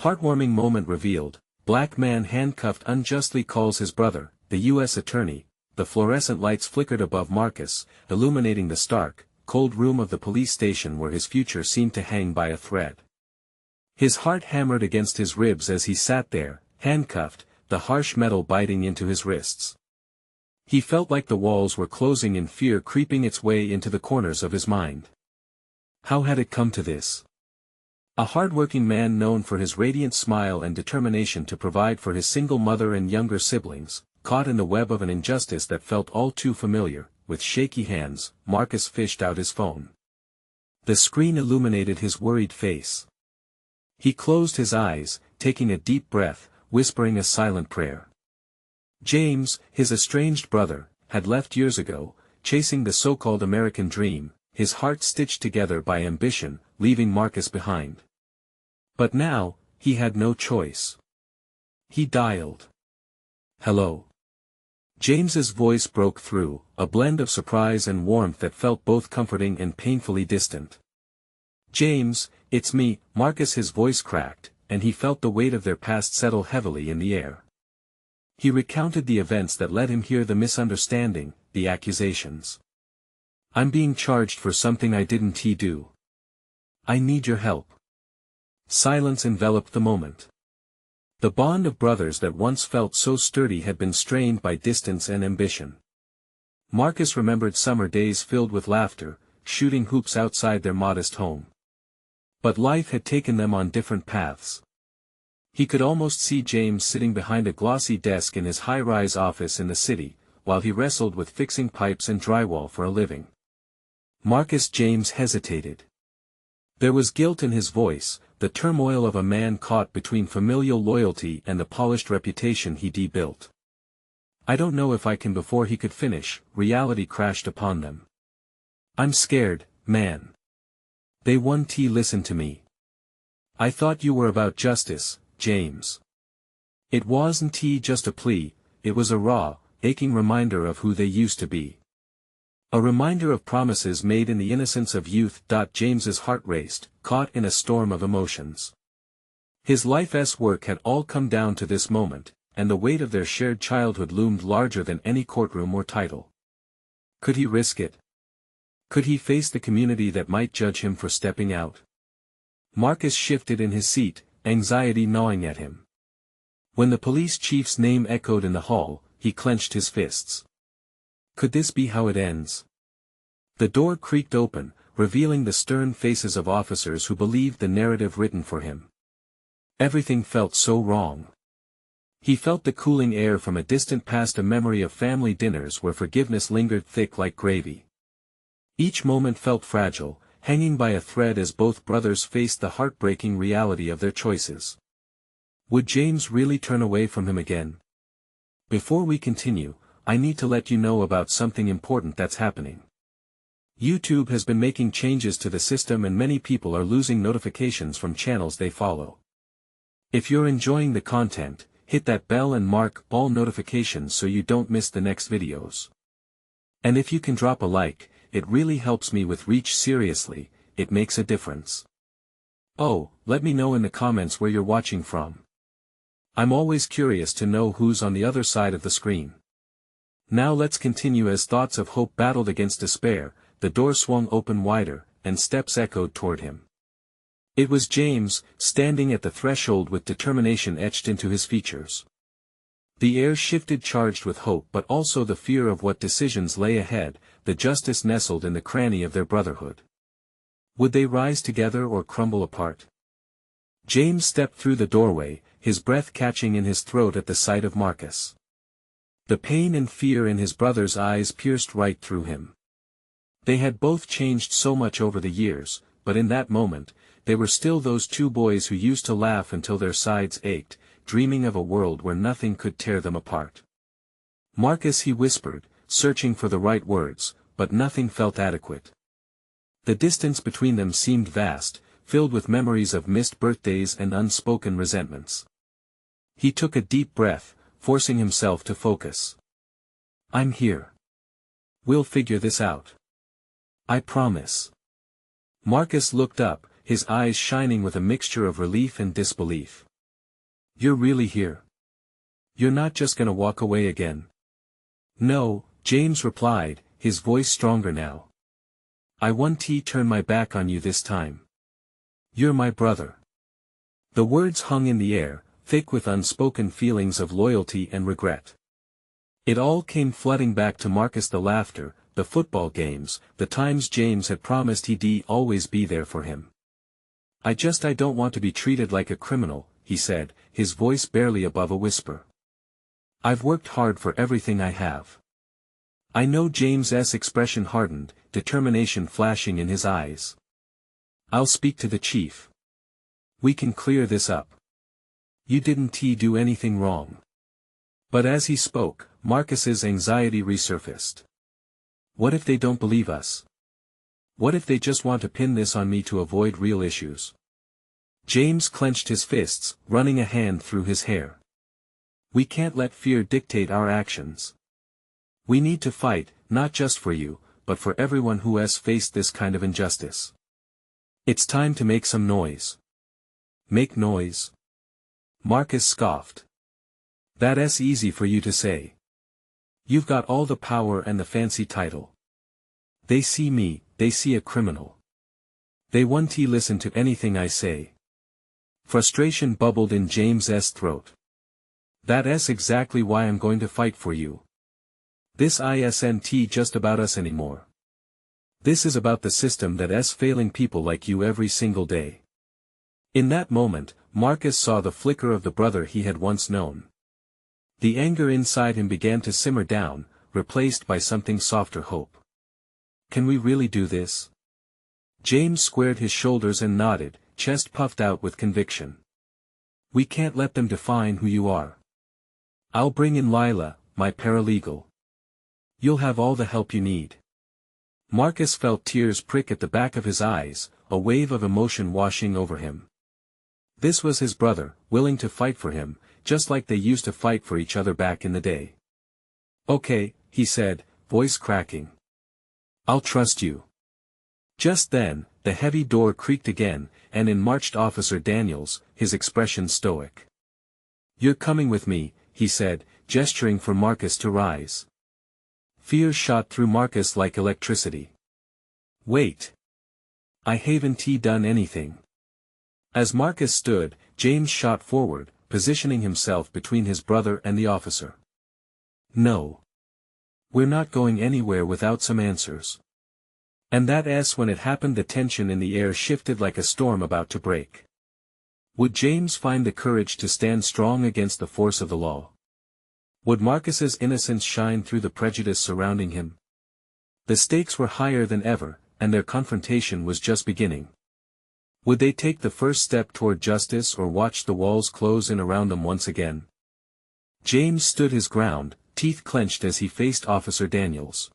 Heartwarming moment revealed, black man handcuffed unjustly calls his brother, the U.S. attorney. The fluorescent lights flickered above Marcus, illuminating the stark, cold room of the police station where his future seemed to hang by a thread. His heart hammered against his ribs as he sat there, handcuffed, the harsh metal biting into his wrists. He felt like the walls were closing and fear creeping its way into the corners of his mind. How had it come to this? A hard-working man known for his radiant smile and determination to provide for his single mother and younger siblings, caught in the web of an injustice that felt all too familiar. With shaky hands, Marcus fished out his phone. The screen illuminated his worried face. He closed his eyes, taking a deep breath, whispering a silent prayer. James, his estranged brother, had left years ago, chasing the so-called American dream, his heart stitched together by ambition, leaving Marcus behind. But now, he had no choice. He dialed. "Hello." James's voice broke through, a blend of surprise and warmth that felt both comforting and painfully distant. "James, it's me," Marcus. His voice cracked, and he felt the weight of their past settle heavily in the air. He recounted the events that led him here, the misunderstanding, the accusations. "I'm being charged for something I didn't do. I need your help." Silence enveloped the moment. The bond of brothers that once felt so sturdy had been strained by distance and ambition. Marcus remembered summer days filled with laughter, shooting hoops outside their modest home. But life had taken them on different paths. He could almost see James sitting behind a glossy desk in his high-rise office in the city, while he wrestled with fixing pipes and drywall for a living. James hesitated. There was guilt in his voice, the turmoil of a man caught between familial loyalty and the polished reputation he'd built. "I don't know if I can." Before he could finish, reality crashed upon them. "I'm scared, man. They won't listen to me." "I thought you were about justice, James." It wasn't just a plea, it was a raw, aching reminder of who they used to be. A reminder of promises made in the innocence of youth. James's heart raced, caught in a storm of emotions. His life's work had all come down to this moment, and the weight of their shared childhood loomed larger than any courtroom or title. Could he risk it? Could he face the community that might judge him for stepping out? Marcus shifted in his seat, anxiety gnawing at him. When the police chief's name echoed in the hall, he clenched his fists. Could this be how it ends? The door creaked open, revealing the stern faces of officers who believed the narrative written for him. Everything felt so wrong. He felt the cooling air from a distant past, a memory of family dinners where forgiveness lingered thick like gravy. Each moment felt fragile, hanging by a thread as both brothers faced the heartbreaking reality of their choices. Would James really turn away from him again? Before we continue, I need to let you know about something important that's happening. YouTube has been making changes to the system and many people are losing notifications from channels they follow. If you're enjoying the content, hit that bell and mark all notifications so you don't miss the next videos. And if you can drop a like, it really helps me with reach. Seriously, it makes a difference. Oh, let me know in the comments where you're watching from. I'm always curious to know who's on the other side of the screen. Now let's continue. As thoughts of hope battled against despair, the door swung open wider, and steps echoed toward him. It was James, standing at the threshold with determination etched into his features. The air shifted, charged with hope but also the fear of what decisions lay ahead. The justice nestled in the cranny of their brotherhood. Would they rise together or crumble apart? James stepped through the doorway, his breath catching in his throat at the sight of Marcus. The pain and fear in his brother's eyes pierced right through him. They had both changed so much over the years, but in that moment, they were still those two boys who used to laugh until their sides ached, dreaming of a world where nothing could tear them apart. "Marcus," he whispered, searching for the right words, but nothing felt adequate. The distance between them seemed vast, filled with memories of missed birthdays and unspoken resentments. He took a deep breath, forcing himself to focus. "I'm here. We'll figure this out. I promise." Marcus looked up, his eyes shining with a mixture of relief and disbelief. You're really here? You're not just gonna walk away again? No, James replied, his voice stronger now. I won't turn my back on you this time. You're my brother. The words hung in the air, thick with unspoken feelings of loyalty and regret. It all came flooding back to Marcus: the laughter, the football games, the times James had promised he'd always be there for him. I don't want to be treated like a criminal, he said, his voice barely above a whisper. I've worked hard for everything I have. I know. James's expression hardened, determination flashing in his eyes. I'll speak to the chief. We can clear this up. You didn't do anything wrong. But as he spoke, Marcus's anxiety resurfaced. What if they don't believe us? What if they just want to pin this on me to avoid real issues? James clenched his fists, running a hand through his hair. We can't let fear dictate our actions. We need to fight, not just for you, but for everyone who has faced this kind of injustice. It's time to make some noise. Make noise? Marcus scoffed. That's easy for you to say. You've got all the power and the fancy title. They see me, they see a criminal. They won't listen to anything I say. Frustration bubbled in James's throat. That's exactly why I'm going to fight for you. This isn't just about us anymore. This is about the system that's failing people like you every single day. In that moment, Marcus saw the flicker of the brother he had once known. The anger inside him began to simmer down, replaced by something softer: hope. Can we really do this? James squared his shoulders and nodded, chest puffed out with conviction. We can't let them define who you are. I'll bring in Lila, my paralegal. You'll have all the help you need. Marcus felt tears prick at the back of his eyes, a wave of emotion washing over him. This was his brother, willing to fight for him, just like they used to fight for each other back in the day. Okay, he said, voice cracking. I'll trust you. Just then, the heavy door creaked again, and in marched Officer Daniels, his expression stoic. You're coming with me, he said, gesturing for Marcus to rise. Fear shot through Marcus like electricity. Wait. I haven't done anything. As Marcus stood, James shot forward, positioning himself between his brother and the officer. No. We're not going anywhere without some answers. And when it happened, the tension in the air shifted like a storm about to break. Would James find the courage to stand strong against the force of the law? Would Marcus's innocence shine through the prejudice surrounding him? The stakes were higher than ever, and their confrontation was just beginning. Would they take the first step toward justice or watch the walls close in around them once again? James stood his ground, teeth clenched as he faced Officer Daniels.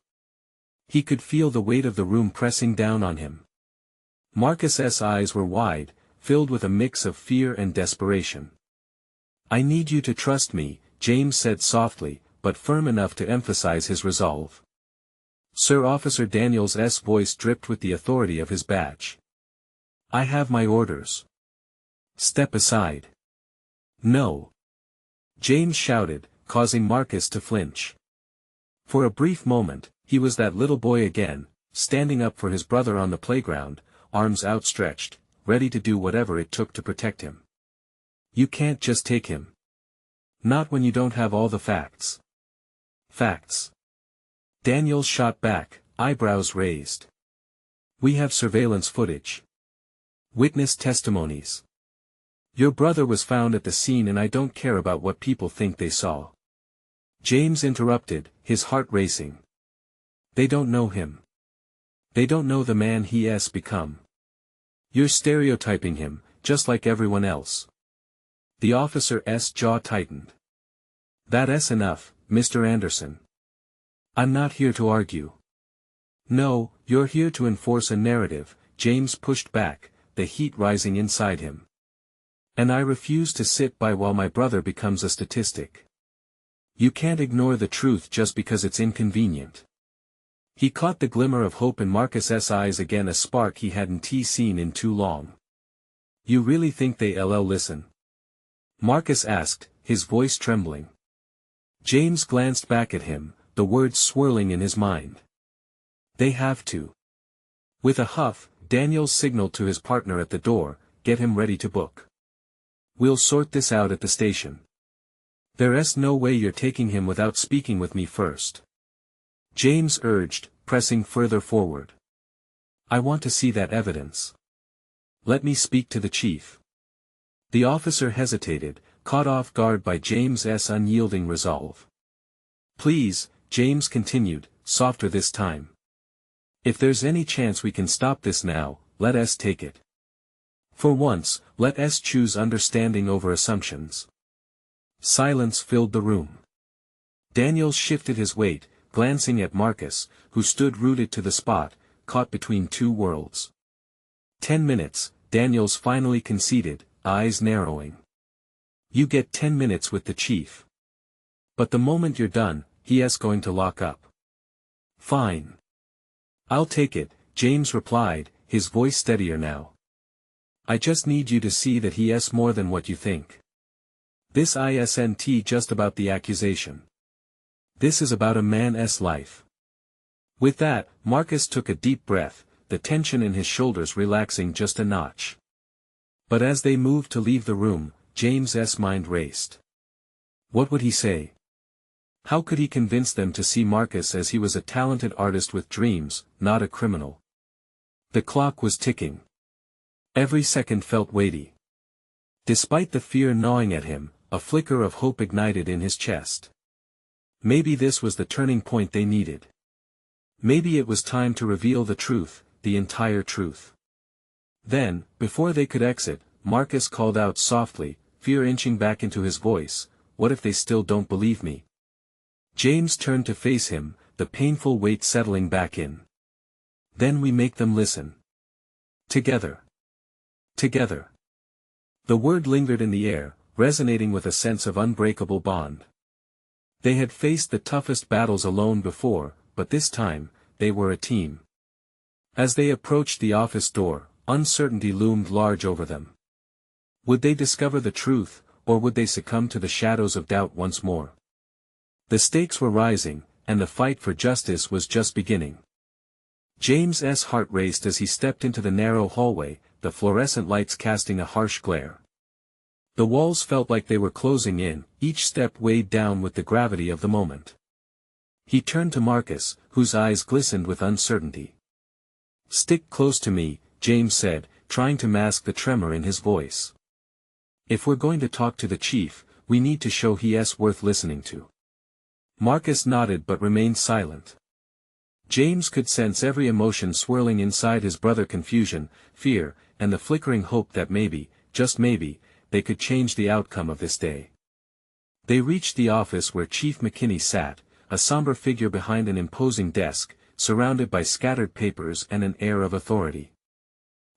He could feel the weight of the room pressing down on him. Marcus's eyes were wide, filled with a mix of fear and desperation. I need you to trust me, James said softly, but firm enough to emphasize his resolve. Sir, Officer Daniels' voice dripped with the authority of his badge. I have my orders. Step aside. No. James shouted, causing Marcus to flinch. For a brief moment, he was that little boy again, standing up for his brother on the playground, arms outstretched, ready to do whatever it took to protect him. You can't just take him. Not when you don't have all the facts. Facts. Daniels shot back, eyebrows raised. We have surveillance footage. Witness testimonies. Your brother was found at the scene and I don't care about what people think they saw. James interrupted, his heart racing. They don't know him. They don't know the man he has become. You're stereotyping him, just like everyone else. The officer's jaw tightened. That's enough, Mr. Anderson. I'm not here to argue. No, you're here to enforce a narrative, James pushed back, the heat rising inside him. And I refuse to sit by while my brother becomes a statistic. You can't ignore the truth just because it's inconvenient. He caught the glimmer of hope in Marcus's eyes again, a spark he hadn't seen in too long. You really think they'll listen? Marcus asked, his voice trembling. James glanced back at him, the words swirling in his mind. They have to. With a huff, Daniels signaled to his partner at the door, get him ready to book. We'll sort this out at the station. There's no way you're taking him without speaking with me first. James urged, pressing further forward. I want to see that evidence. Let me speak to the chief. The officer hesitated, caught off guard by James's unyielding resolve. Please, James continued, softer this time. If there's any chance we can stop this now, let us take it. For once, let us choose understanding over assumptions. Silence filled the room. Daniels shifted his weight, glancing at Marcus, who stood rooted to the spot, caught between two worlds. 10 minutes, Daniels finally conceded, eyes narrowing. You get 10 minutes with the chief. But the moment you're done, he's going to lock up. Fine. I'll take it, James replied, his voice steadier now. I just need you to see that he's more than what you think. This isn't just about the accusation. This is about a man's life. With that, Marcus took a deep breath, the tension in his shoulders relaxing just a notch. But as they moved to leave the room, James's mind raced. What would he say? How could he convince them to see Marcus as he was a talented artist with dreams, not a criminal? The clock was ticking. Every second felt weighty. Despite the fear gnawing at him, a flicker of hope ignited in his chest. Maybe this was the turning point they needed. Maybe it was time to reveal the truth, the entire truth. Then, before they could exit, Marcus called out softly, fear inching back into his voice, what if they still don't believe me? James turned to face him, the painful weight settling back in. Then we make them listen. Together. Together. The word lingered in the air, resonating with a sense of unbreakable bond. They had faced the toughest battles alone before, but this time, they were a team. As they approached the office door, uncertainty loomed large over them. Would they discover the truth, or would they succumb to the shadows of doubt once more? The stakes were rising, and the fight for justice was just beginning. James's heart raced as he stepped into the narrow hallway, the fluorescent lights casting a harsh glare. The walls felt like they were closing in, each step weighed down with the gravity of the moment. He turned to Marcus, whose eyes glistened with uncertainty. Stick close to me, James said, trying to mask the tremor in his voice. If we're going to talk to the chief, we need to show he's worth listening to. Marcus nodded but remained silent. James could sense every emotion swirling inside his brother: confusion, fear, and the flickering hope that maybe, just maybe, they could change the outcome of this day. They reached the office where Chief McKinney sat, a somber figure behind an imposing desk, surrounded by scattered papers and an air of authority.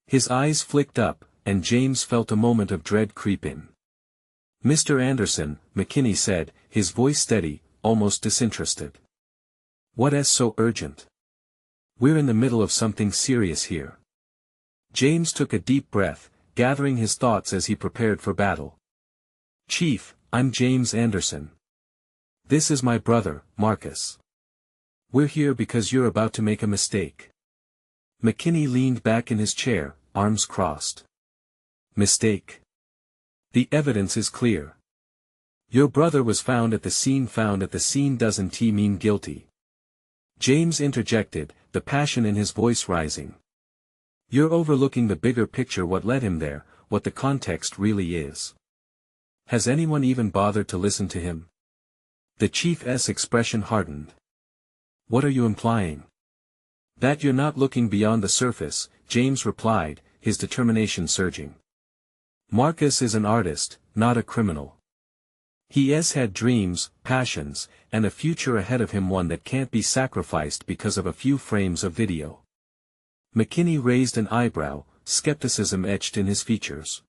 His eyes flicked up, and James felt a moment of dread creep in. Mr. Anderson, McKinney said, his voice steady, almost disinterested. What's so urgent? We're in the middle of something serious here. James took a deep breath, gathering his thoughts as he prepared for battle. Chief, I'm James Anderson. This is my brother, Marcus. We're here because you're about to make a mistake. McKinney leaned back in his chair, arms crossed. Mistake? The evidence is clear. Your brother was found at the scene. Found at the scene doesn't mean guilty. James interjected, the passion in his voice rising. You're overlooking the bigger picture, what led him there, what the context really is. Has anyone even bothered to listen to him? The chief's expression hardened. What are you implying? That you're not looking beyond the surface, James replied, his determination surging. Marcus is an artist, not a criminal. He has had dreams, passions, and a future ahead of him, one that can't be sacrificed because of a few frames of video. McKinney raised an eyebrow, skepticism etched in his features.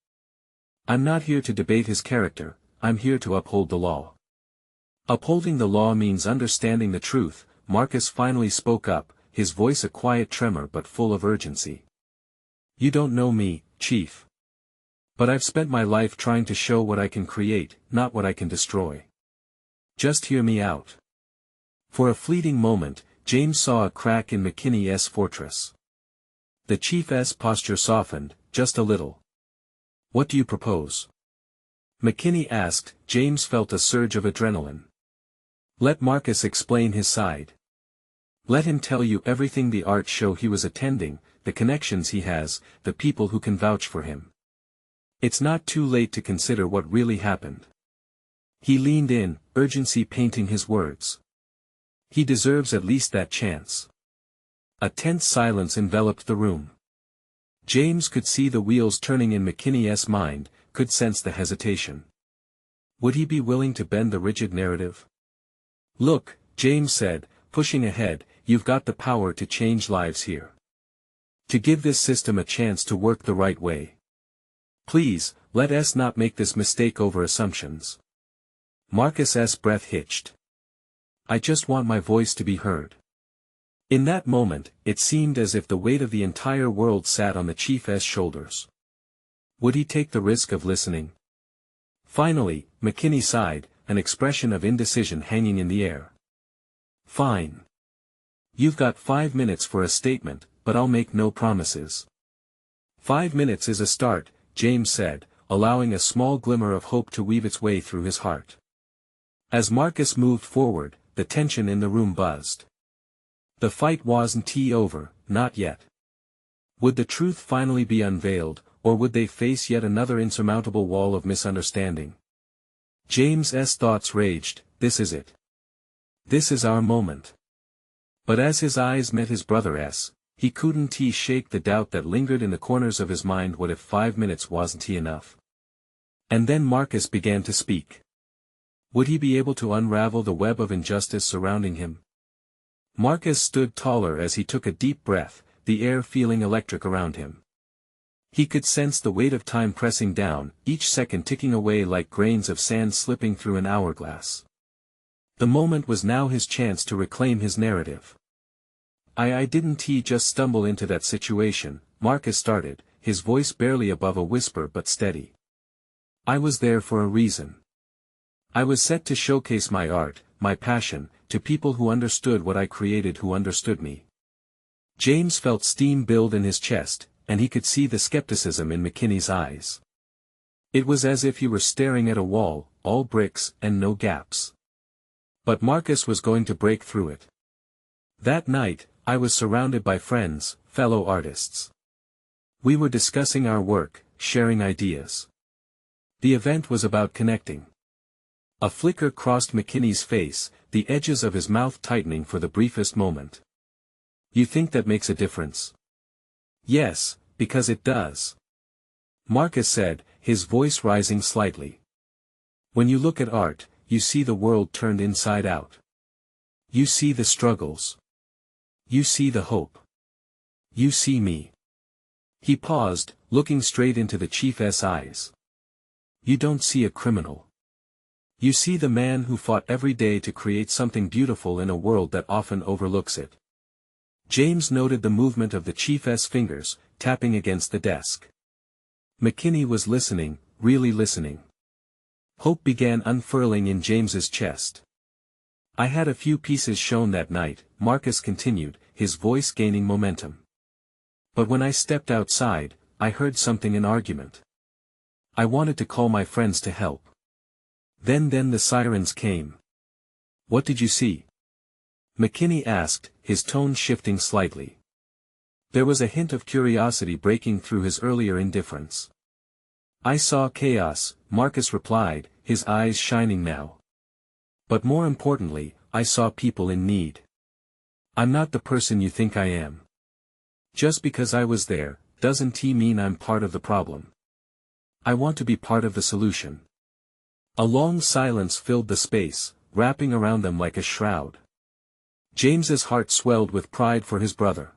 I'm not here to debate his character, I'm here to uphold the law. Upholding the law means understanding the truth, Marcus finally spoke up, his voice a quiet tremor but full of urgency. You don't know me, Chief. But I've spent my life trying to show what I can create, not what I can destroy. Just hear me out. For a fleeting moment, James saw a crack in McKinney's fortress. The chief's posture softened, just a little. What do you propose? McKinney asked. James felt a surge of adrenaline. Let Marcus explain his side. Let him tell you everything: the art show he was attending, the connections he has, the people who can vouch for him. It's not too late to consider what really happened. He leaned in, urgency painting his words. He deserves at least that chance. A tense silence enveloped the room. James could see the wheels turning in McKinney's mind, could sense the hesitation. Would he be willing to bend the rigid narrative? Look, James said, pushing ahead, you've got the power to change lives here. To give this system a chance to work the right way. Please, let us not make this mistake over assumptions. Marcus's breath hitched. I just want my voice to be heard. In that moment, it seemed as if the weight of the entire world sat on the chief's shoulders. Would he take the risk of listening? Finally, McKinney sighed, an expression of indecision hanging in the air. Fine. You've got 5 minutes for a statement, but I'll make no promises. 5 minutes is a start, James said, allowing a small glimmer of hope to weave its way through his heart. As Marcus moved forward, the tension in the room buzzed. The fight wasn't over, not yet. Would the truth finally be unveiled, or would they face yet another insurmountable wall of misunderstanding? James's thoughts raged, this is it. This is our moment. But as his eyes met his brother's, he couldn't shake the doubt that lingered in the corners of his mind. What if 5 minutes wasn't enough? And then Marcus began to speak. Would he be able to unravel the web of injustice surrounding him? Marcus stood taller as he took a deep breath, the air feeling electric around him. He could sense the weight of time pressing down, each second ticking away like grains of sand slipping through an hourglass. The moment was now his chance to reclaim his narrative. I didn't just stumble into that situation, Marcus started, his voice barely above a whisper but steady. I was there for a reason. I was set to showcase my art, my passion, to people who understood what I created, who understood me. James felt steam build in his chest, and he could see the skepticism in McKinney's eyes. It was as if he were staring at a wall, all bricks and no gaps. But Marcus was going to break through it. That night, I was surrounded by friends, fellow artists. We were discussing our work, sharing ideas. The event was about connecting. A flicker crossed McKinney's face, the edges of his mouth tightening for the briefest moment. You think that makes a difference? Yes, because it does. Marcus said, his voice rising slightly. When you look at art, you see the world turned inside out. You see the struggles. You see the hope. You see me. He paused, looking straight into the chief's eyes. You don't see a criminal. You see the man who fought every day to create something beautiful in a world that often overlooks it. James noted the movement of the chief's fingers, tapping against the desk. McKinney was listening, really listening. Hope began unfurling in James's chest. I had a few pieces shown that night, Marcus continued, his voice gaining momentum. But when I stepped outside, I heard something: an argument. I wanted to call my friends to help. Then the sirens came. What did you see? McKinney asked, his tone shifting slightly. There was a hint of curiosity breaking through his earlier indifference. I saw chaos, Marcus replied, his eyes shining now. But more importantly, I saw people in need. I'm not the person you think I am. Just because I was there, doesn't mean I'm part of the problem. I want to be part of the solution. A long silence filled the space, wrapping around them like a shroud. James's heart swelled with pride for his brother.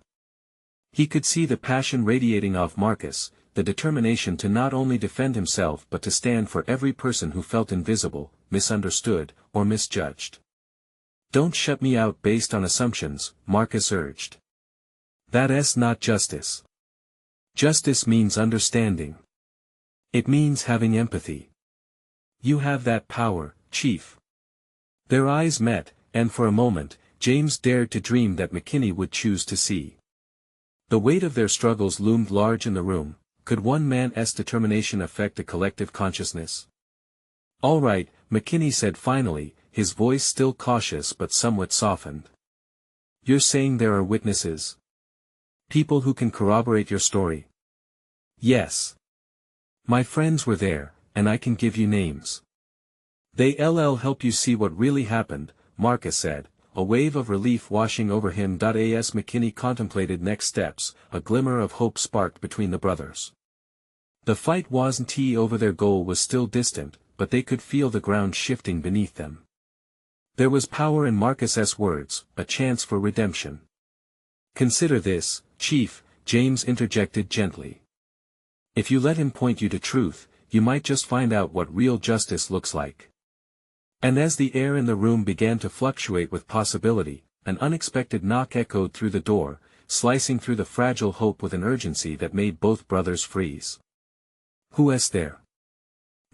He could see the passion radiating off Marcus, the determination to not only defend himself but to stand for every person who felt invisible, misunderstood, or misjudged. Don't shut me out based on assumptions, Marcus urged. That's not justice. Justice means understanding. It means having empathy. You have that power, Chief. Their eyes met, and for a moment, James dared to dream that McKinney would choose to see. The weight of their struggles loomed large in the room. Could one man's determination affect a collective consciousness? All right, McKinney said finally, his voice still cautious but somewhat softened. You're saying there are witnesses? People who can corroborate your story? Yes. My friends were there, and I can give you names. They'll help you see what really happened, Marcus said, a wave of relief washing over him. As McKinney contemplated next steps, a glimmer of hope sparked between the brothers. The fight wasn't over, their goal was still distant, but they could feel the ground shifting beneath them. There was power in Marcus's words, a chance for redemption. Consider this, Chief, James interjected gently. If you let him point you to truth, you might just find out what real justice looks like. And as the air in the room began to fluctuate with possibility, an unexpected knock echoed through the door, slicing through the fragile hope with an urgency that made both brothers freeze. Who's there?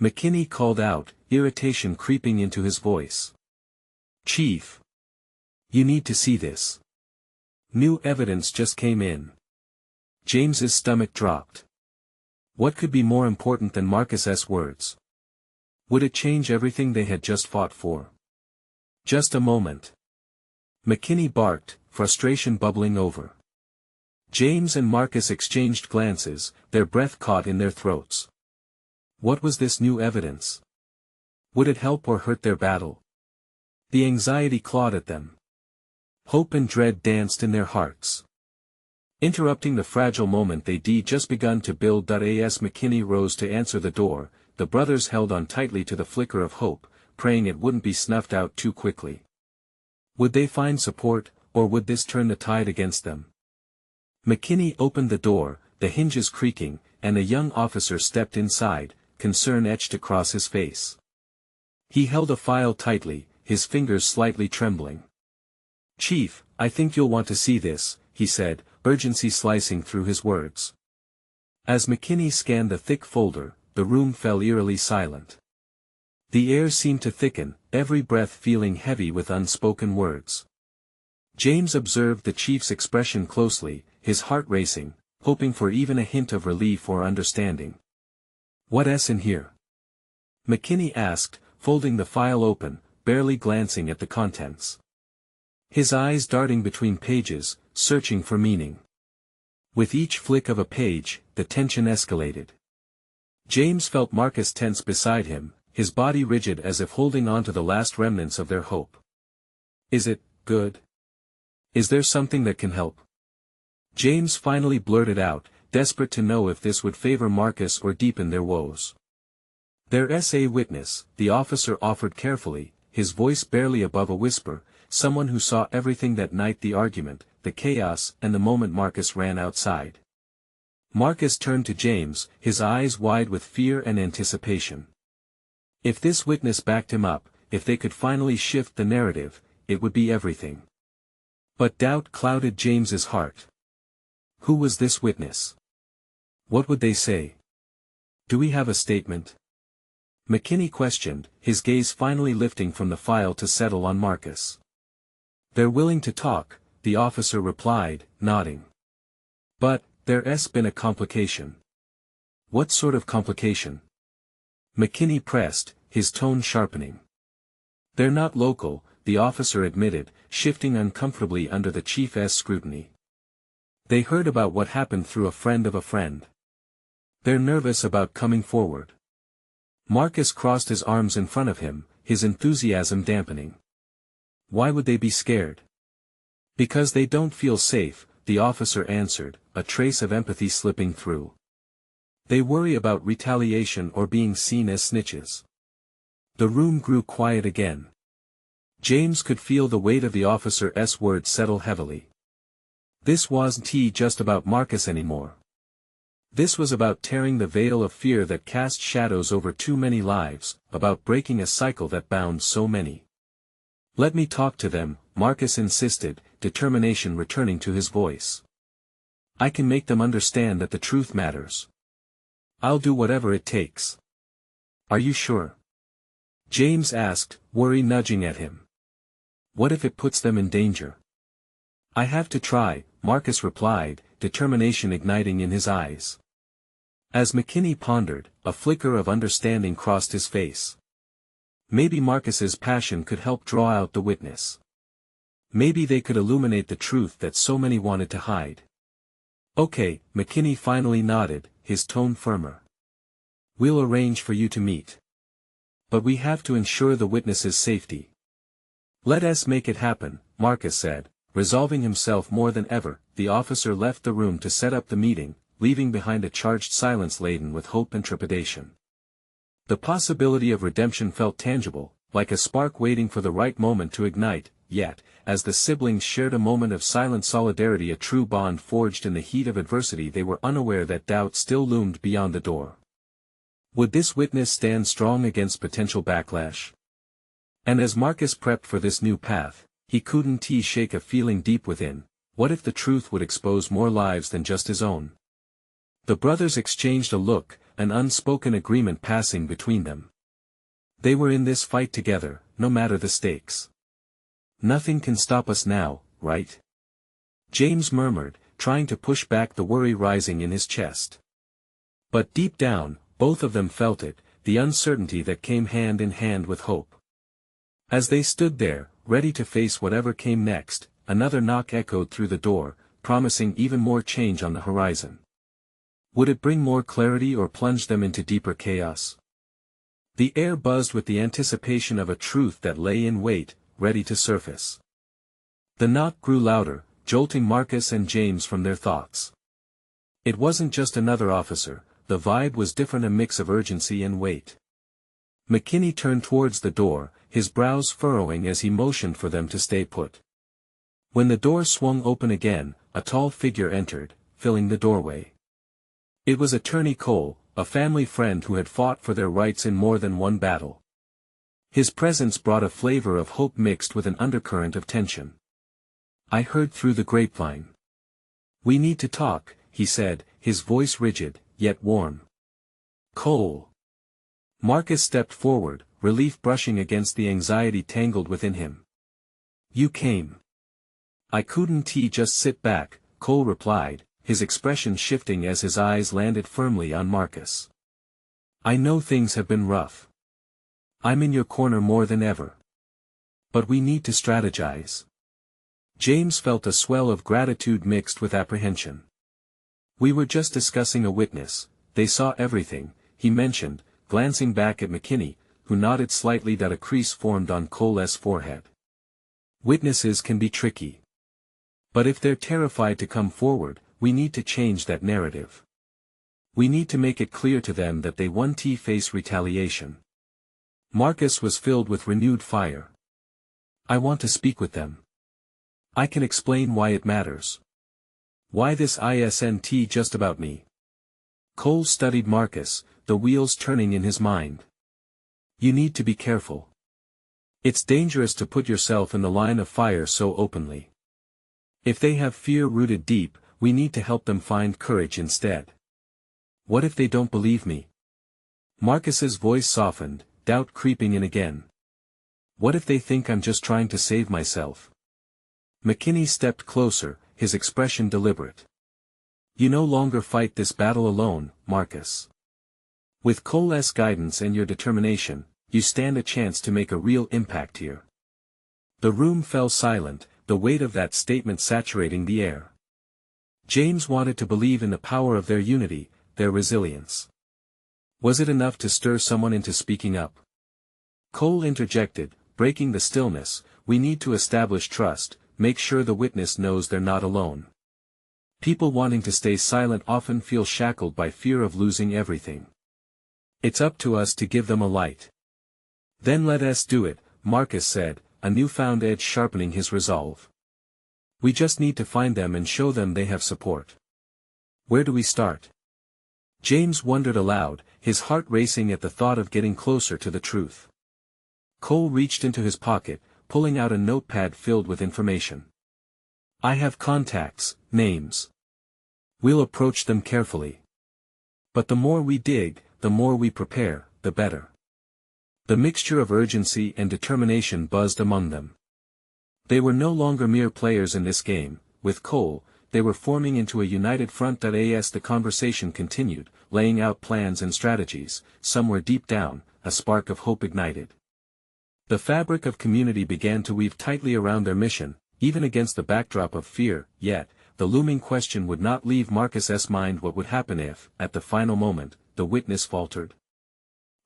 McKinney called out, irritation creeping into his voice. Chief. You need to see this. New evidence just came in. James's stomach dropped. What could be more important than Marcus's words? Would it change everything they had just fought for? Just a moment. McKinney barked, frustration bubbling over. James and Marcus exchanged glances, their breath caught in their throats. What was this new evidence? Would it help or hurt their battle? The anxiety clawed at them. Hope and dread danced in their hearts. Interrupting the fragile moment they'd just begun to build. As McKinney rose to answer the door, the brothers held on tightly to the flicker of hope, praying it wouldn't be snuffed out too quickly. Would they find support, or would this turn the tide against them? McKinney opened the door, the hinges creaking, and a young officer stepped inside, concern etched across his face. He held a file tightly, his fingers slightly trembling. Chief, I think you'll want to see this, he said, urgency slicing through his words. As McKinney scanned the thick folder, the room fell eerily silent. The air seemed to thicken, every breath feeling heavy with unspoken words. James observed the chief's expression closely, his heart racing, hoping for even a hint of relief or understanding. What's in here? McKinney asked, folding the file open, barely glancing at the contents. His eyes darting between pages, searching for meaning. With each flick of a page, the tension escalated. James felt Marcus tense beside him, his body rigid as if holding on to the last remnants of their hope. Is it good? Is there something that can help? James finally blurted out, desperate to know if this would favor Marcus or deepen their woes. There's a witness, the officer offered carefully, his voice barely above a whisper, someone who saw everything that night, the argument, the chaos, and the moment Marcus ran outside. Marcus turned to James, his eyes wide with fear and anticipation. If this witness backed him up, if they could finally shift the narrative, it would be everything. But doubt clouded James's heart. Who was this witness? What would they say? Do we have a statement? McKinney questioned, his gaze finally lifting from the file to settle on Marcus. They're willing to talk, the officer replied, nodding. But, there's been a complication. What sort of complication? McKinney pressed, his tone sharpening. They're not local, the officer admitted, shifting uncomfortably under the chief's scrutiny. They heard about what happened through a friend of a friend. They're nervous about coming forward. Marcus crossed his arms in front of him, his enthusiasm dampening. Why would they be scared? Because they don't feel safe, the officer answered, a trace of empathy slipping through. They worry about retaliation or being seen as snitches. The room grew quiet again. James could feel the weight of the officer's words settle heavily. This wasn't just about Marcus anymore. This was about tearing the veil of fear that cast shadows over too many lives, about breaking a cycle that bound so many. Let me talk to them, Marcus insisted, determination returning to his voice. I can make them understand that the truth matters. I'll do whatever it takes. Are you sure? James asked, worry nudging at him. What if it puts them in danger? I have to try, Marcus replied, determination igniting in his eyes. As McKinney pondered, a flicker of understanding crossed his face. Maybe Marcus's passion could help draw out the witness. Maybe they could illuminate the truth that so many wanted to hide. Okay, McKinney finally nodded, his tone firmer. We'll arrange for you to meet. But we have to ensure the witness's safety. Let us make it happen, Marcus said, resolving himself more than ever. The officer left the room to set up the meeting, leaving behind a charged silence laden with hope and trepidation. The possibility of redemption felt tangible, like a spark waiting for the right moment to ignite, yet, as the siblings shared a moment of silent solidarity, a true bond forged in the heat of adversity, they were unaware that doubt still loomed beyond the door. Would this witness stand strong against potential backlash? And as Marcus prepped for this new path, he couldn't shake a feeling deep within. What if the truth would expose more lives than just his own? The brothers exchanged a look, an unspoken agreement passing between them. They were in this fight together, no matter the stakes. Nothing can stop us now, right? James murmured, trying to push back the worry rising in his chest. But deep down, both of them felt it, the uncertainty that came hand in hand with hope. As they stood there, ready to face whatever came next, another knock echoed through the door, promising even more change on the horizon. Would it bring more clarity or plunge them into deeper chaos? The air buzzed with the anticipation of a truth that lay in wait, ready to surface. The knock grew louder, jolting Marcus and James from their thoughts. It wasn't just another officer, the vibe was different, a mix of urgency and weight. McKinney turned towards the door, his brows furrowing as he motioned for them to stay put. When the door swung open again, a tall figure entered, filling the doorway. It was Attorney Cole, a family friend who had fought for their rights in more than one battle. His presence brought a flavor of hope mixed with an undercurrent of tension. I heard through the grapevine. We need to talk, he said, his voice rigid, yet warm. Cole. Marcus stepped forward, relief brushing against the anxiety tangled within him. You came. I couldn't just sit back, Cole replied, his expression shifting as his eyes landed firmly on Marcus. I know things have been rough. I'm in your corner more than ever. But we need to strategize. James felt a swell of gratitude mixed with apprehension. We were just discussing a witness, they saw everything, he mentioned, glancing back at McKinney, who nodded slightly. That a crease formed on Cole's forehead. Witnesses can be tricky. But if they're terrified to come forward, we need to change that narrative. We need to make it clear to them that they won't face retaliation. Marcus was filled with renewed fire. I want to speak with them. I can explain why it matters. Why this isn't just about me. Cole studied Marcus, the wheels turning in his mind. You need to be careful. It's dangerous to put yourself in the line of fire so openly. If they have fear rooted deep, we need to help them find courage instead. What if they don't believe me? Marcus's voice softened, doubt creeping in again. What if they think I'm just trying to save myself? McKinney stepped closer, his expression deliberate. You no longer fight this battle alone, Marcus. With Cole's guidance and your determination, you stand a chance to make a real impact here. The room fell silent, the weight of that statement saturating the air. James wanted to believe in the power of their unity, their resilience. Was it enough to stir someone into speaking up? Cole interjected, breaking the stillness, we need to establish trust, make sure the witness knows they're not alone. People wanting to stay silent often feel shackled by fear of losing everything. It's up to us to give them a light. Then let us do it, Marcus said, a newfound edge sharpening his resolve. We just need to find them and show them they have support. Where do we start? James wondered aloud, his heart racing at the thought of getting closer to the truth. Cole reached into his pocket, pulling out a notepad filled with information. I have contacts, names. We'll approach them carefully. But the more we dig, the more we prepare, the better. The mixture of urgency and determination buzzed among them. They were no longer mere players in this game. With Cole, they were forming into a united front. As the conversation continued, laying out plans and strategies, somewhere deep down, a spark of hope ignited. The fabric of community began to weave tightly around their mission, even against the backdrop of fear. Yet, the looming question would not leave Marcus's mind. What would happen if, at the final moment, the witness faltered?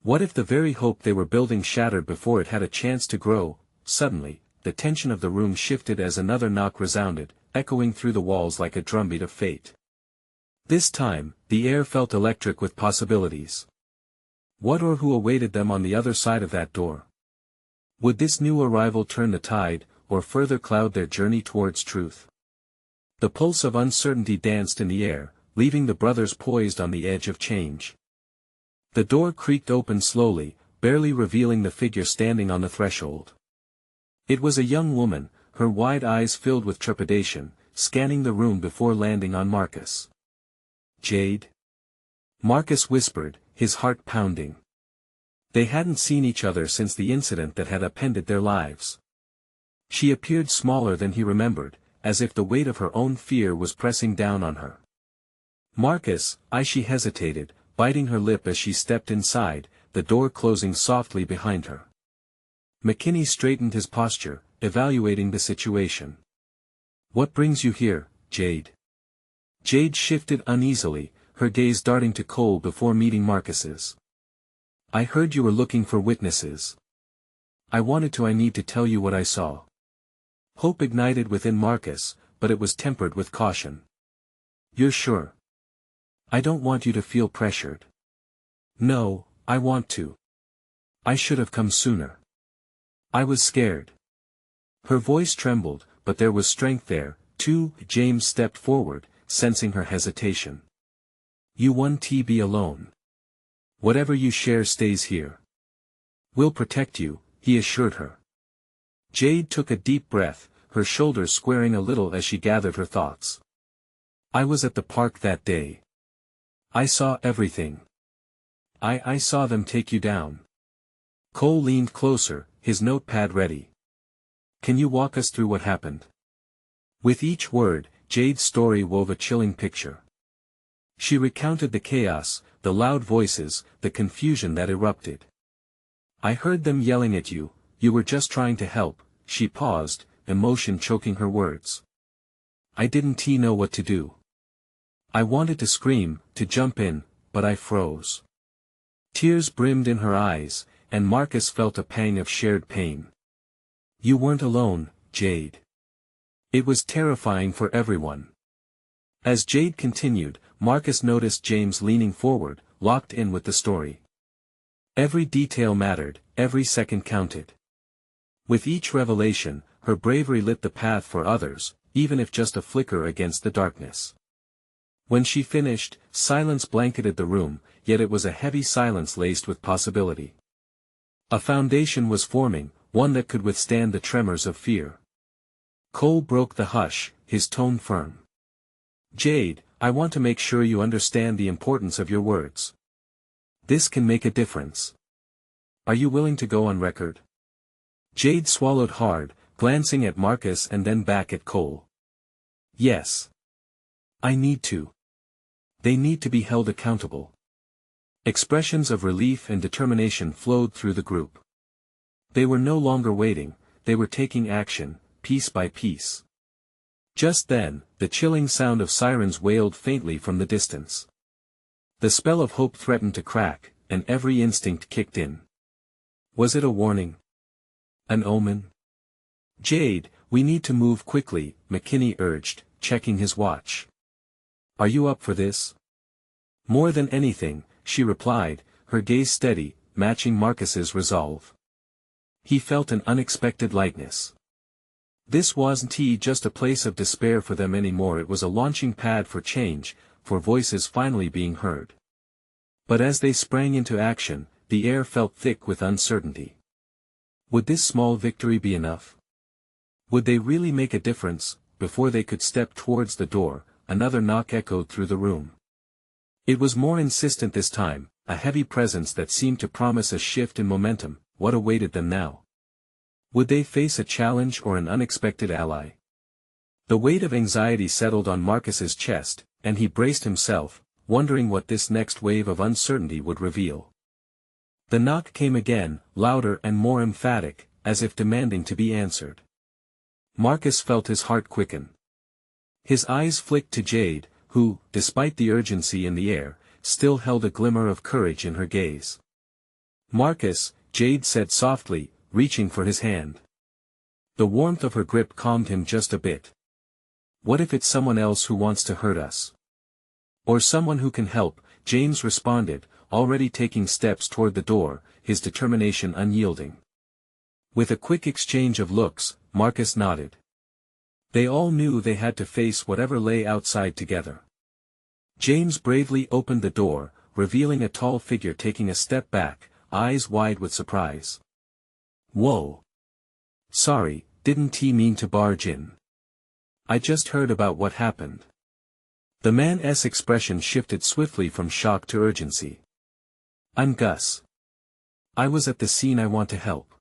What if the very hope they were building shattered before it had a chance to grow? Suddenly, the tension of the room shifted as another knock resounded, echoing through the walls like a drumbeat of fate. This time, the air felt electric with possibilities. What or who awaited them on the other side of that door? Would this new arrival turn the tide, or further cloud their journey towards truth? The pulse of uncertainty danced in the air, leaving the brothers poised on the edge of change. The door creaked open slowly, barely revealing the figure standing on the threshold. It was a young woman, her wide eyes filled with trepidation, scanning the room before landing on Marcus. "Jade?" Marcus whispered, his heart pounding. They hadn't seen each other since the incident that had upended their lives. She appeared smaller than he remembered, as if the weight of her own fear was pressing down on her. "Marcus," she hesitated, biting her lip as she stepped inside, the door closing softly behind her. McKinney straightened his posture, evaluating the situation. "What brings you here, Jade?" Jade shifted uneasily, her gaze darting to Cole before meeting Marcus's. "I heard you were looking for witnesses. I need to tell you what I saw." Hope ignited within Marcus, but it was tempered with caution. "You're sure? I don't want you to feel pressured." "No, I want to. I should have come sooner. I was scared." Her voice trembled, but there was strength there, too. James stepped forward, sensing her hesitation. "You won't be alone. Whatever you share stays here. We'll protect you," he assured her. Jade took a deep breath, her shoulders squaring a little as she gathered her thoughts. "I was at the park that day. I saw everything. I saw them take you down." Cole leaned closer, his notepad ready. "Can you walk us through what happened?" With each word, Jade's story wove a chilling picture. She recounted the chaos, the loud voices, the confusion that erupted. "I heard them yelling at you, you were just trying to help." She paused, emotion choking her words. "I didn't know what to do. I wanted to scream, to jump in, but I froze." Tears brimmed in her eyes, and Marcus felt a pang of shared pain. "You weren't alone, Jade." It was terrifying for everyone. As Jade continued, Marcus noticed James leaning forward, locked in with the story. Every detail mattered, every second counted. With each revelation, her bravery lit the path for others, even if just a flicker against the darkness. When she finished, silence blanketed the room, yet it was a heavy silence laced with possibility. A foundation was forming, one that could withstand the tremors of fear. Cole broke the hush, his tone firm. "Jade, I want to make sure you understand the importance of your words. This can make a difference. Are you willing to go on record?" Jade swallowed hard, glancing at Marcus and then back at Cole. "Yes. I need to. They need to be held accountable." Expressions of relief and determination flowed through the group. They were no longer waiting, they were taking action, piece by piece. Just then, the chilling sound of sirens wailed faintly from the distance. The spell of hope threatened to crack, and every instinct kicked in. Was it a warning? An omen? "Jade, we need to move quickly," McKinney urged, checking his watch. "Are you up for this?" "More than anything," she replied, her gaze steady, matching Marcus's resolve. He felt an unexpected lightness. This wasn't just a place of despair for them anymore, it was a launching pad for change, for voices finally being heard. But as they sprang into action, the air felt thick with uncertainty. Would this small victory be enough? Would they really make a difference? Before they could step towards the door, another knock echoed through the room. It was more insistent this time, a heavy presence that seemed to promise a shift in momentum. What awaited them now? Would they face a challenge or an unexpected ally? The weight of anxiety settled on Marcus's chest, and he braced himself, wondering what this next wave of uncertainty would reveal. The knock came again, louder and more emphatic, as if demanding to be answered. Marcus felt his heart quicken. His eyes flicked to Jade, who, despite the urgency in the air, still held a glimmer of courage in her gaze. "Marcus," Jade said softly, reaching for his hand. The warmth of her grip calmed him just a bit. "What if it's someone else who wants to hurt us? Or someone who can help?" James responded, already taking steps toward the door, his determination unyielding. With a quick exchange of looks, Marcus nodded. They all knew they had to face whatever lay outside together. James bravely opened the door, revealing a tall figure taking a step back, eyes wide with surprise. "Whoa. Sorry, didn't he mean to barge in? I just heard about what happened." The man's expression shifted swiftly from shock to urgency. "I'm Gus. I was at the scene. I want to help."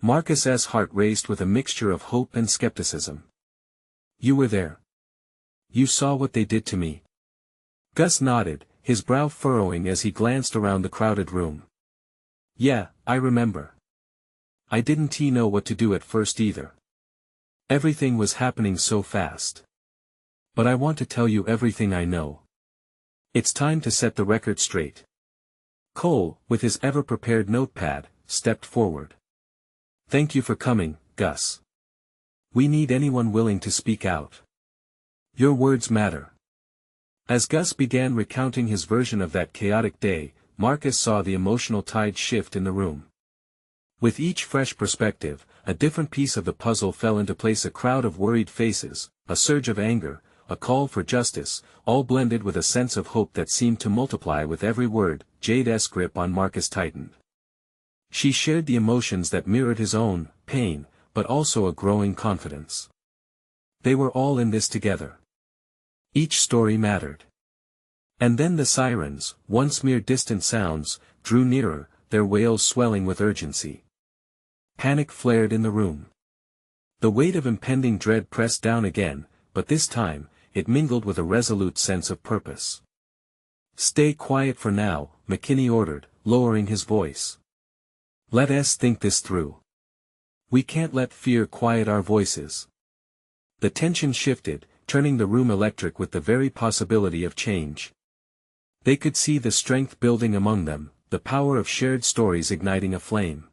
Marcus's heart raced with a mixture of hope and skepticism. "You were there? You saw what they did to me?" Gus nodded, his brow furrowing as he glanced around the crowded room. "Yeah, I remember. I didn't know what to do at first either. Everything was happening so fast. But I want to tell you everything I know. It's time to set the record straight." Cole, with his ever-prepared notepad, stepped forward. "Thank you for coming, Gus. We need anyone willing to speak out. Your words matter." As Gus began recounting his version of that chaotic day, Marcus saw the emotional tide shift in the room. With each fresh perspective, a different piece of the puzzle fell into place. A crowd of worried faces, a surge of anger, a call for justice, all blended with a sense of hope that seemed to multiply with every word. Jade's grip on Marcus tightened. She shared the emotions that mirrored his own, pain, but also a growing confidence. They were all in this together. Each story mattered. And then the sirens, once mere distant sounds, drew nearer, their wails swelling with urgency. Panic flared in the room. The weight of impending dread pressed down again, but this time, it mingled with a resolute sense of purpose. "Stay quiet for now," McKinney ordered, lowering his voice. "Let us think this through. We can't let fear quiet our voices." The tension shifted, turning the room electric with the very possibility of change. They could see the strength building among them, the power of shared stories igniting a flame.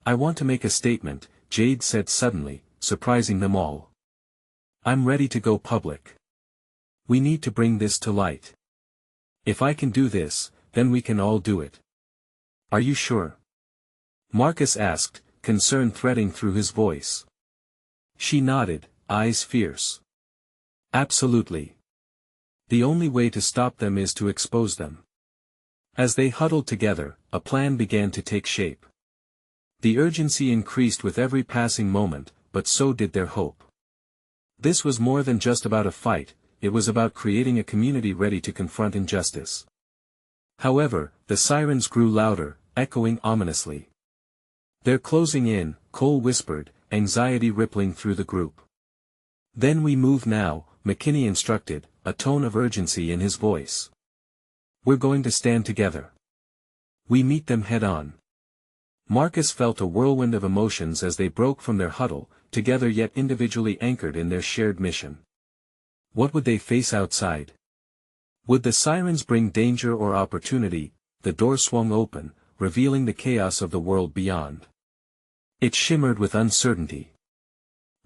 "I want to make a statement," Jade said suddenly, surprising them all. "I'm ready to go public. We need to bring this to light. If I can do this, then we can all do it." "Are you sure?" Marcus asked, concern threading through his voice. She nodded, eyes fierce. "Absolutely. The only way to stop them is to expose them." As they huddled together, a plan began to take shape. The urgency increased with every passing moment, but so did their hope. This was more than just about a fight, it was about creating a community ready to confront injustice. However, the sirens grew louder, echoing ominously. "They're closing in," Cole whispered, anxiety rippling through the group. "Then we move now," McKinney instructed, a tone of urgency in his voice. "We're going to stand together. We meet them head-on." Marcus felt a whirlwind of emotions as they broke from their huddle, together yet individually anchored in their shared mission. What would they face outside? Would the sirens bring danger or opportunity? The door swung open, revealing the chaos of the world beyond. It shimmered with uncertainty.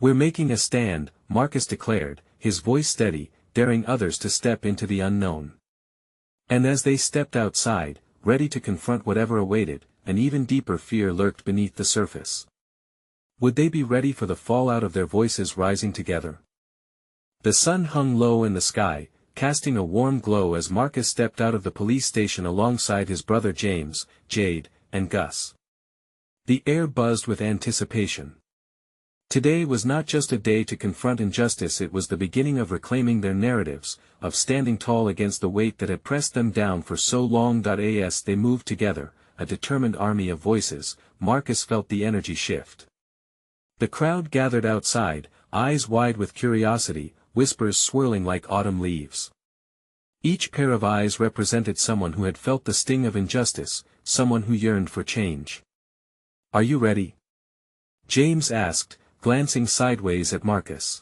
"We're making a stand," Marcus declared, his voice steady, daring others to step into the unknown. And as they stepped outside, ready to confront whatever awaited, an even deeper fear lurked beneath the surface. Would they be ready for the fallout of their voices rising together? The sun hung low in the sky, casting a warm glow as Marcus stepped out of the police station alongside his brother James, Jade, and Gus. The air buzzed with anticipation. Today was not just a day to confront injustice, it was the beginning of reclaiming their narratives, of standing tall against the weight that had pressed them down for so long. As they moved together, a determined army of voices, Marcus felt the energy shift. The crowd gathered outside, eyes wide with curiosity, whispers swirling like autumn leaves. Each pair of eyes represented someone who had felt the sting of injustice, someone who yearned for change. "Are you ready?" James asked, glancing sideways at Marcus.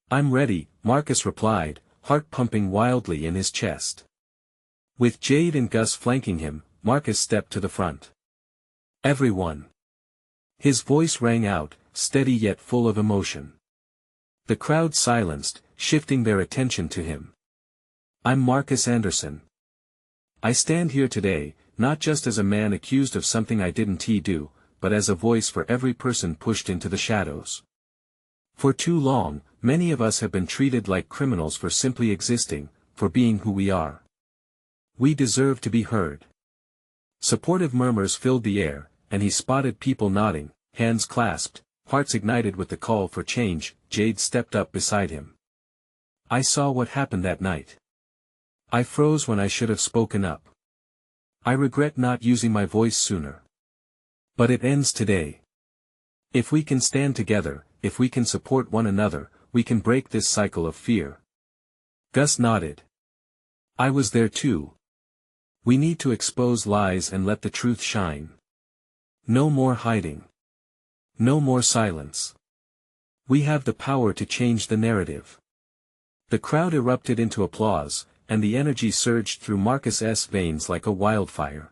"I'm ready," Marcus replied, heart pumping wildly in his chest. With Jade and Gus flanking him, Marcus stepped to the front. "Everyone." His voice rang out, steady yet full of emotion. The crowd silenced, shifting their attention to him. "I'm Marcus Anderson. I stand here today, not just as a man accused of something I didn't do, but as a voice for every person pushed into the shadows. For too long, many of us have been treated like criminals for simply existing, for being who we are. We deserve to be heard." Supportive murmurs filled the air, and he spotted people nodding, hands clasped, hearts ignited with the call for change. Jade stepped up beside him. "I saw what happened that night. I froze when I should have spoken up. I regret not using my voice sooner. But it ends today. If we can stand together, if we can support one another, we can break this cycle of fear." Gus nodded. "I was there too. We need to expose lies and let the truth shine. No more hiding. No more silence. We have the power to change the narrative." The crowd erupted into applause, and the energy surged through Marcus's veins like a wildfire.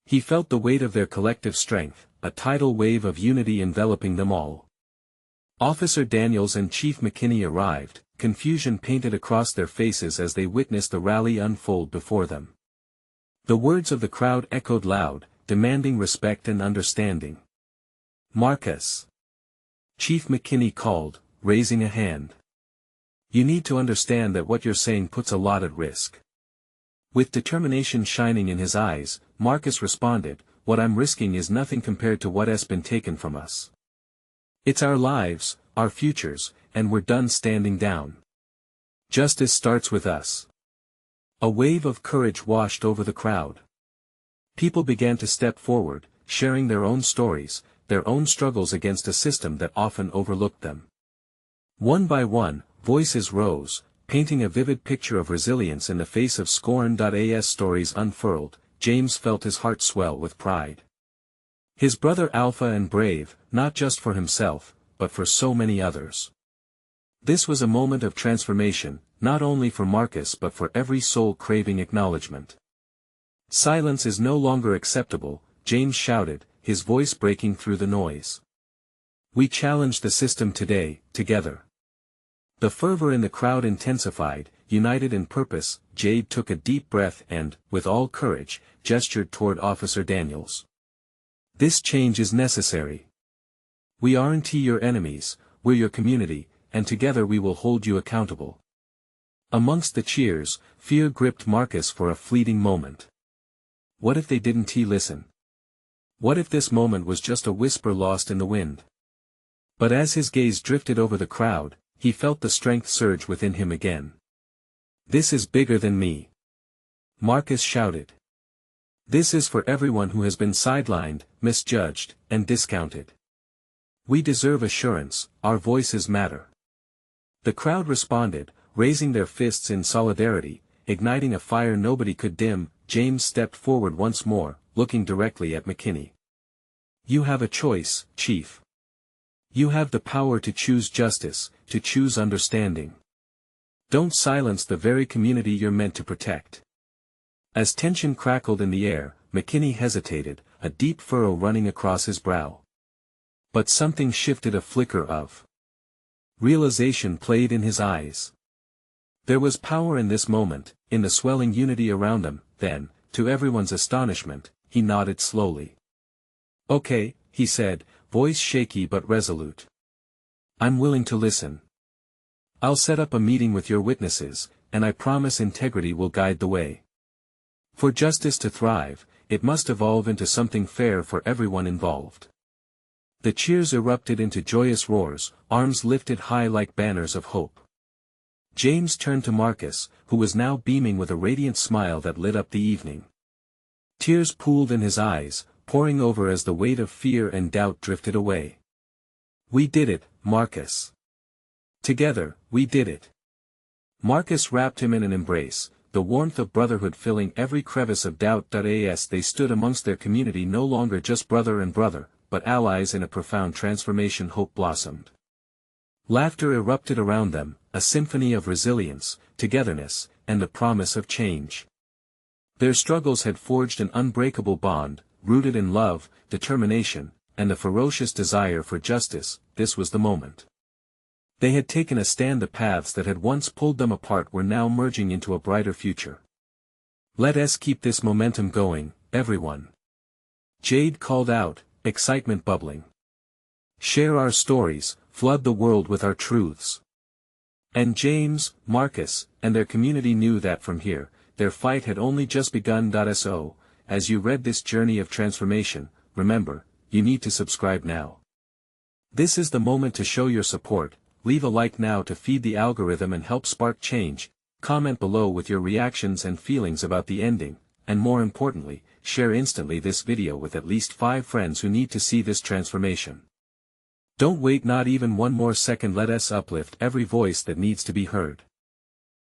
He felt the weight of their collective strength, a tidal wave of unity enveloping them all. Officer Daniels and Chief McKinney arrived, confusion painted across their faces as they witnessed the rally unfold before them. The words of the crowd echoed loud, demanding respect and understanding. "Marcus," Chief McKinney called, raising a hand. "You need to understand that what you're saying puts a lot at risk." With determination shining in his eyes, Marcus responded, "What I'm risking is nothing compared to what has been taken from us. It's our lives, our futures, and we're done standing down. Justice starts with us." A wave of courage washed over the crowd. People began to step forward, sharing their own stories, their own struggles against a system that often overlooked them. One by one, voices rose, painting a vivid picture of resilience in the face of scorn. As stories unfurled, James felt his heart swell with pride. His brother alpha and brave, not just for himself, but for so many others. This was a moment of transformation, not only for Marcus but for every soul craving acknowledgement. "Silence is no longer acceptable," James shouted, his voice breaking through the noise. "We challenge the system today, together." The fervor in the crowd intensified, united in purpose. Jade took a deep breath and, with all courage, gestured toward Officer Daniels. "This change is necessary. We aren't your enemies, we're your community, and together we will hold you accountable." Amongst the cheers, fear gripped Marcus for a fleeting moment. What if they didn't listen? What if this moment was just a whisper lost in the wind? But as his gaze drifted over the crowd, he felt the strength surge within him again. "This is bigger than me," Marcus shouted. "This is for everyone who has been sidelined, misjudged, and discounted. We deserve assurance, our voices matter." The crowd responded, raising their fists in solidarity, igniting a fire nobody could dim. James stepped forward once more, looking directly at McKinney. "You have a choice, Chief. You have the power to choose justice, to choose understanding. Don't silence the very community you're meant to protect." As tension crackled in the air, McKinney hesitated, a deep furrow running across his brow. But something shifted. A flicker of realization played in his eyes. There was power in this moment, in the swelling unity around him. Then, to everyone's astonishment, he nodded slowly. "Okay," he said, voice shaky but resolute. "I'm willing to listen. I'll set up a meeting with your witnesses, and I promise integrity will guide the way. For justice to thrive, it must evolve into something fair for everyone involved." The cheers erupted into joyous roars, arms lifted high like banners of hope. James turned to Marcus, who was now beaming with a radiant smile that lit up the evening. Tears pooled in his eyes, pouring over as the weight of fear and doubt drifted away. "We did it, Marcus. Together, we did it." Marcus wrapped him in an embrace, the warmth of brotherhood filling every crevice of doubt. As they stood amongst their community, no longer just brother and brother, but allies in a profound transformation. Hope blossomed. Laughter erupted around them, a symphony of resilience, togetherness, and the promise of change. Their struggles had forged an unbreakable bond, rooted in love, determination, and the ferocious desire for justice. This was the moment. They had taken a stand. The paths that had once pulled them apart were now merging into a brighter future. "Let us keep this momentum going, everyone," Jade called out, excitement bubbling. "Share our stories, flood the world with our truths." And James, Marcus, and their community knew that from here, their fight had only just begun. So, as you read this journey of transformation, remember, you need to subscribe now. This is the moment to show your support. Leave a like now to feed the algorithm and help spark change. Comment below with your reactions and feelings about the ending, and more importantly, share instantly this video with at least 5 friends who need to see this transformation. Don't wait not even one more second. Let us uplift every voice that needs to be heard.